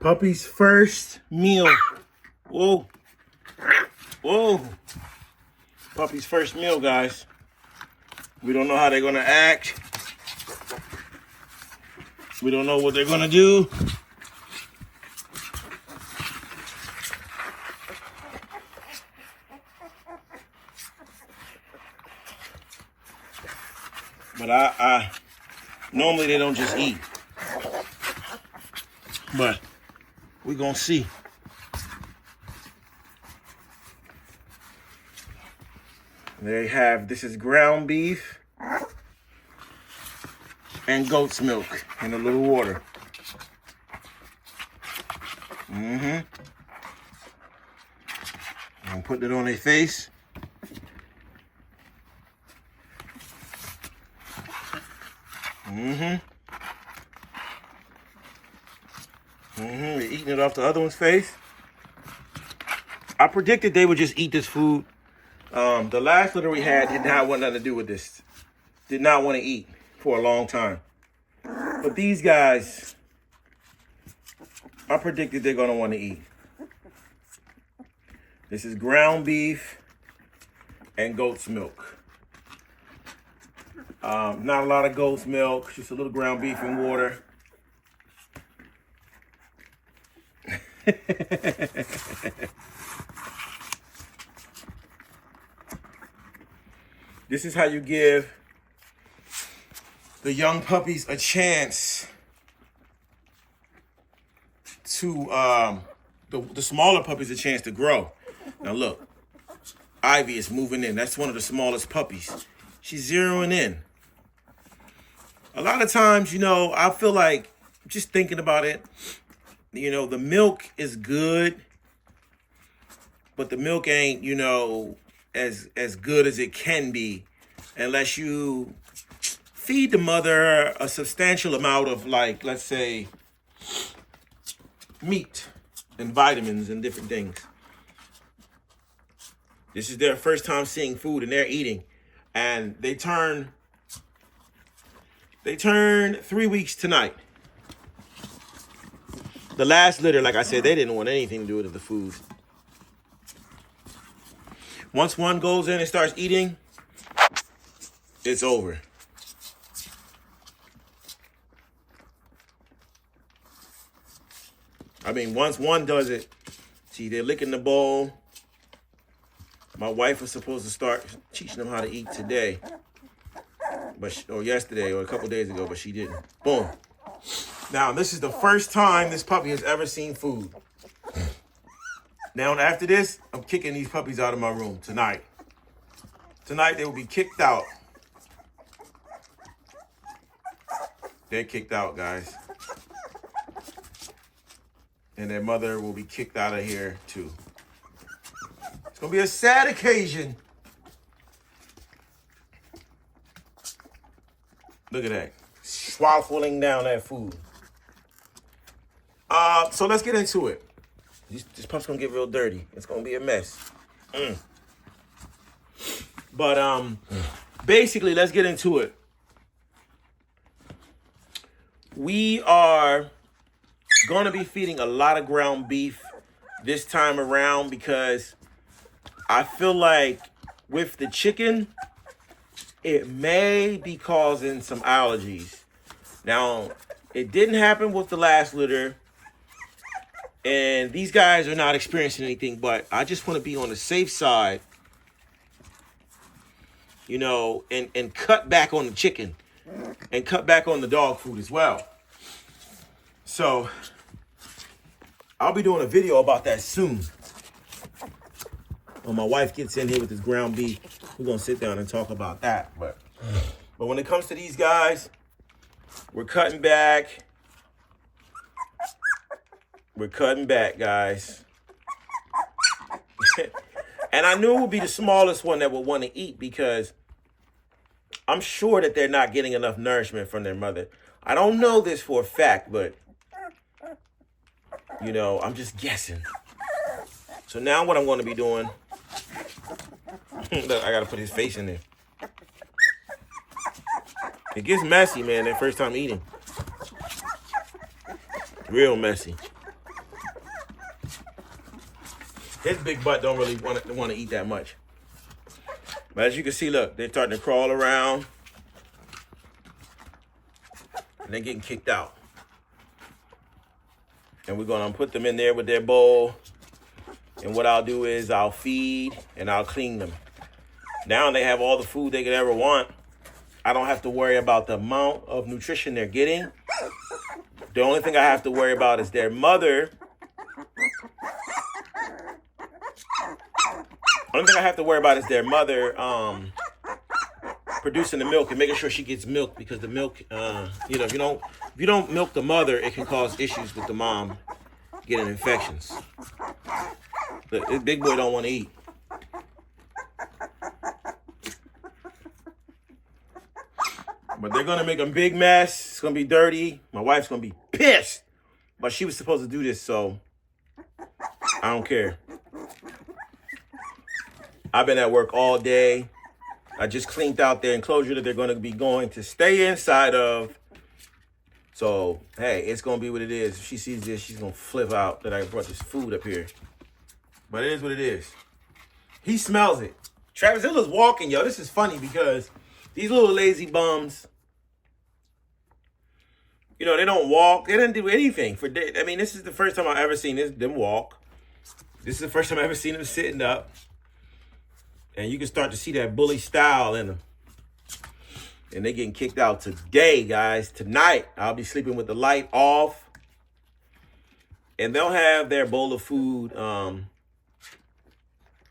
Puppy's first meal. Whoa. Whoa. Puppy's first meal, guys. We don't know how they're going to act. We don't know what they're going to do. But I normally they don't just eat. But we're going to see. There you have, this is ground beef and goat's milk in a little water. I'm putting it on their face. They're eating it off the other one's face. I predicted they would just eat this food. The last litter we had did not want nothing to do with this. Did not want to eat for a long time. But these guys, I predicted they're going to want to eat. This is ground beef and goat's milk. Not a lot of goat's milk, just a little ground beef and water. This is how you give the young puppies a chance to, the smaller puppies a chance to grow. Now look, Ivy is moving in. That's one of the smallest puppies. She's zeroing in. A lot of times, you know, I feel like, just thinking about it, you know, the milk is good, but the milk ain't, you know, as good as it can be unless you feed the mother a substantial amount of, like, let's say, meat and vitamins and different things. This is their first time seeing food and they're eating. And they turn 3 weeks tonight. The last litter, like I said, they didn't want anything to do with the food. Once one goes in and starts eating, it's over. I mean, once one does it, see, they're licking the bowl. My wife was supposed to start teaching them how to eat today, or yesterday, or a couple days ago, but she didn't. Boom. Now, this is the first time this puppy has ever seen food. Now, after this, I'm kicking these puppies out of my room tonight. Tonight, they will be kicked out. They're kicked out, guys. And their mother will be kicked out of here, too. It's going to be a sad occasion. Look at that. Swallowing down that food. So let's get into it. This pup's going to get real dirty. It's going to be a mess. But basically, let's get into it. We are going to be feeding a lot of ground beef this time around because I feel like with the chicken, it may be causing some allergies. Now, it didn't happen with the last litter, and these guys are not experiencing anything, but I just want to be on the safe side, you know, and cut back on the chicken and cut back on the dog food as well. So I'll be doing a video about that soon. When my wife gets in here with this ground beef, we're going to sit down and talk about that. But when it comes to these guys, we're cutting back. We're cutting back, guys. And I knew it would be the smallest one that would want to eat because I'm sure that they're not getting enough nourishment from their mother. I don't know this for a fact, but, you know, I'm just guessing. So now what I'm going to be doing, look, I got to put his face in there. It gets messy, man, that first time eating. Real messy. His big butt don't really want to eat that much. But as you can see, look, they're starting to crawl around. And they're getting kicked out. And we're going to put them in there with their bowl. And what I'll do is I'll feed and I'll clean them. Now they have all the food they could ever want. I don't have to worry about the amount of nutrition they're getting. The only thing I have to worry about is their mother. Producing the milk and making sure she gets milk, because the milk, if you don't milk the mother, it can cause issues with the mom getting infections. The big boy don't want to eat. But they're going to make a big mess. It's going to be dirty. My wife's going to be pissed. But she was supposed to do this, so I don't care. I've been at work all day. I just cleaned out their enclosure that they're going to be going to stay inside of. So, hey, it's going to be what it is. If she sees this, she's going to flip out that I brought this food up here. But it is what it is. He smells it. Travis Hill is walking, yo. This is funny because these little lazy bums, they don't walk. They didn't do anything for days. I mean, this is the first time I've ever seen them walk. This is the first time I've ever seen them sitting up. And you can start to see that bully style in them. And they're getting kicked out today, guys. Tonight, I'll be sleeping with the light off. And they'll have their bowl of food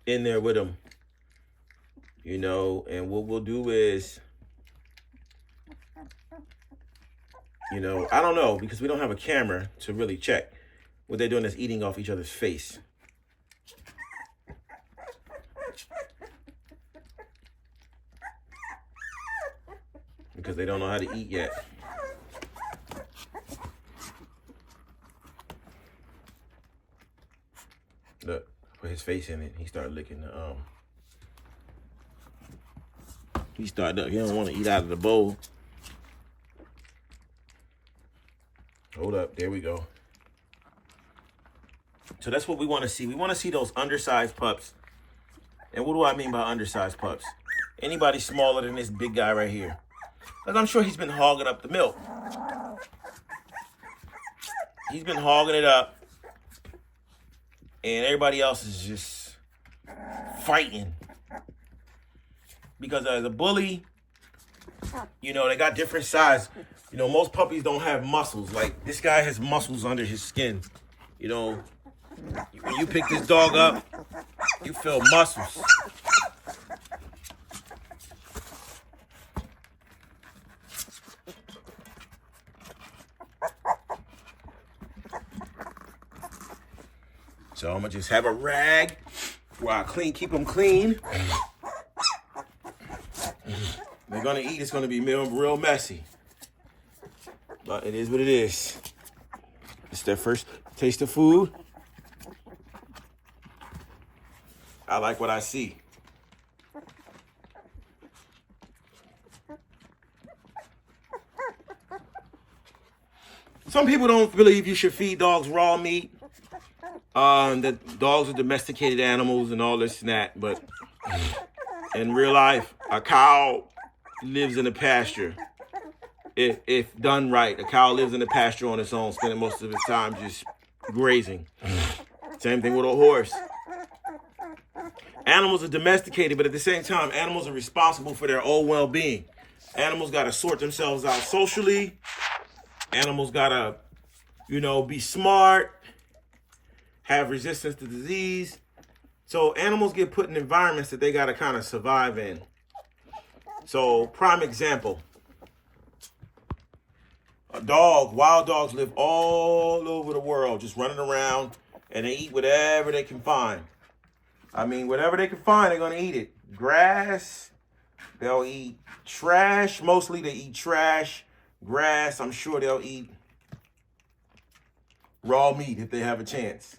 in there with them. And what we'll do is, I don't know, because we don't have a camera to really check. What they're doing is eating off each other's face. Because they don't know how to eat yet. Look, put his face in it. He started licking the He don't want to eat out of the bowl. Hold up, there we go. So that's what we want to see. We want to see those undersized pups. And what do I mean by undersized pups? Anybody smaller than this big guy right here. Because I'm sure he's been hogging up the milk. He's been hogging it up. And everybody else is just fighting. Because as a bully, they got different size. Most puppies don't have muscles. Like, this guy has muscles under his skin. When you pick this dog up, you feel muscles. So I'm gonna just have a rag where I keep them clean. They're gonna eat. It's gonna be real messy, but it is what it is. It's their first taste of food. I like what I see. Some people don't believe you should feed dogs raw meat. That dogs are domesticated animals and all this and that, but in real life, a cow lives in a pasture. If done right, a cow lives in a pasture on its own, spending most of its time just grazing. Same thing with a horse. Animals are domesticated, but at the same time, animals are responsible for their own well-being. Animals got to sort themselves out socially. Animals got to, be smart, have resistance to disease. So animals get put in environments that they got to kind of survive in. So, prime example. Wild dogs live all over the world, just running around, and they eat whatever they can find. I mean, whatever they can find, they're going to eat it. Grass, they'll eat trash. Mostly they eat trash, grass. I'm sure they'll eat raw meat if they have a chance.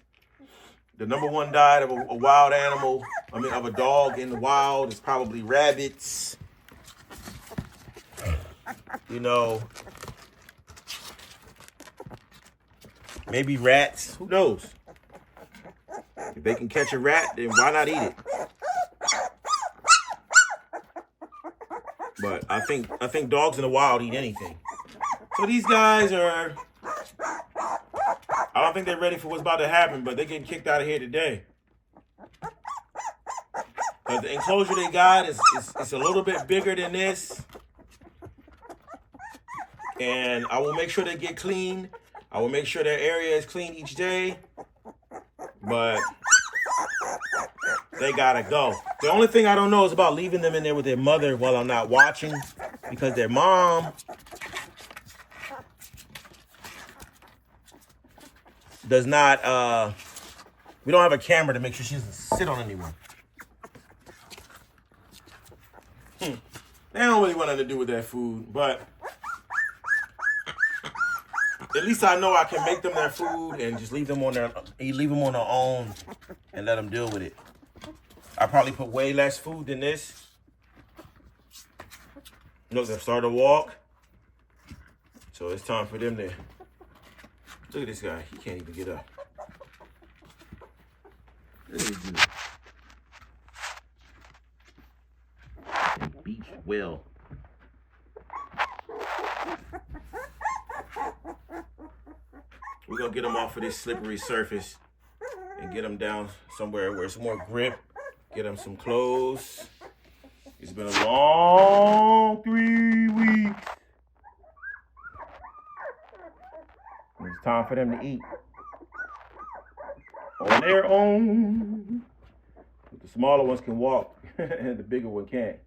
The number one diet of a wild animal, of a dog in the wild is probably rabbits. Maybe rats. Who knows? If they can catch a rat, then why not eat it? But I think dogs in the wild eat anything. So these guys are, I don't think they're ready for what's about to happen, but they're getting kicked out of here today. Because the enclosure they got is a little bit bigger than this. And I will make sure they get clean. I will make sure their area is clean each day. But they gotta go. The only thing I don't know is about leaving them in there with their mother while I'm not watching, because their mom does not, we don't have a camera to make sure she doesn't sit on anyone. They don't really want nothing to do with that food, but at least I know I can make them their food and just leave them on their own and let them deal with it. I probably put way less food than this. Look, they're starting to walk. So it's time for them to, look at this guy. He can't even get up. Look at this dude. Beach well. We're gonna get them off of this slippery surface and get them down somewhere where it's more grip. Get them some clothes. It's been a long 3 weeks. It's time for them to eat on their own. The smaller ones can walk and the bigger one can't.